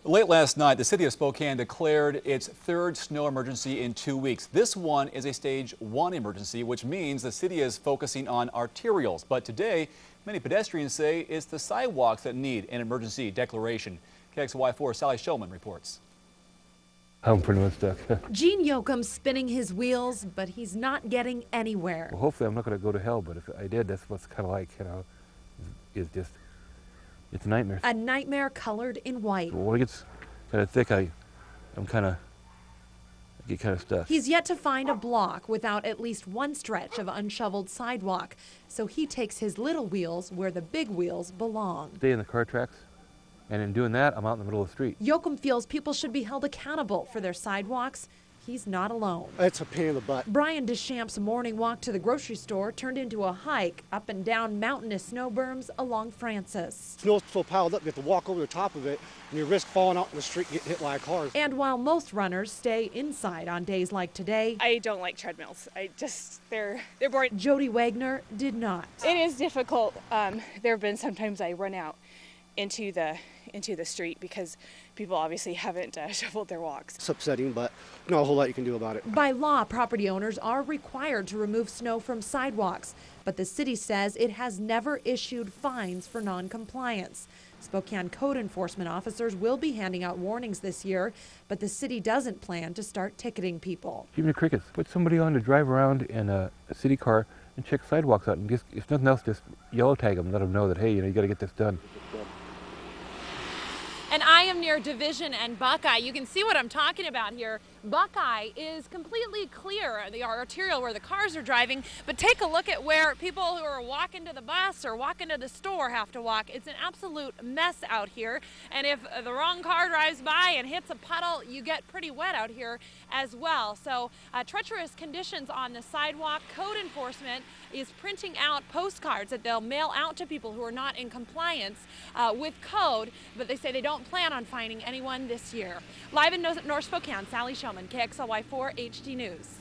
Late last night, the city of Spokane declared its third snow emergency in 2 weeks. This one is a stage 1 emergency, which means the city is focusing on arterials. But today, many pedestrians say it's the sidewalks that need an emergency declaration. KXLY4 Sally Showman reports. I'm pretty much stuck. Gene Yoakum's spinning his wheels, but he's not getting anywhere. Well, hopefully I'm not going to go to hell, but if I did, that's what's kind of like, it's a nightmare. A nightmare colored in white. When it gets kind of thick, I get kind of stuck. He's yet to find a block without at least one stretch of unshoveled sidewalk, so he takes his little wheels where the big wheels belong. Stay in the car tracks, and in doing that, I'm out in the middle of the street. Yoakum feels people should be held accountable for their sidewalks. He's not alone. It's a pain in the butt. Brian Deschamps's morning walk to the grocery store turned into a hike up and down mountainous snow berms along Francis. Snow's so piled up, you have to walk over the top of it, and you risk falling out in the street and getting hit by a car. And while most runners stay inside on days like today, I don't like treadmills. They're boring. Jody Wagner did not. It is difficult. There have been sometimes I run out into the street because people obviously haven't shoveled their walks. It's upsetting, but not a whole lot you can do about it. By law, property owners are required to remove snow from sidewalks, but the city says it has never issued fines for non-compliance. Spokane code enforcement officers will be handing out warnings this year, but the city doesn't plan to start ticketing people. Even the crickets. Put somebody on to drive around in a city car and check sidewalks out, and just, if nothing else, just yellow tag them, let them know that, hey, you got to get this done. And I am near Division and Buckeye. You can see what I'm talking about here. Buckeye is completely clear, the arterial where the cars are driving, but take a look at where people who are walking to the bus or walking to the store have to walk. It's an absolute mess out here, and if the wrong car drives by and hits a puddle, you get pretty wet out here as well. So treacherous conditions on the sidewalk. Code enforcement is printing out postcards that they'll mail out to people who are not in compliance with code, but they say they don't plan on fining anyone this year. Live in North Spokane, Sally Showman, KXLY4 HD News.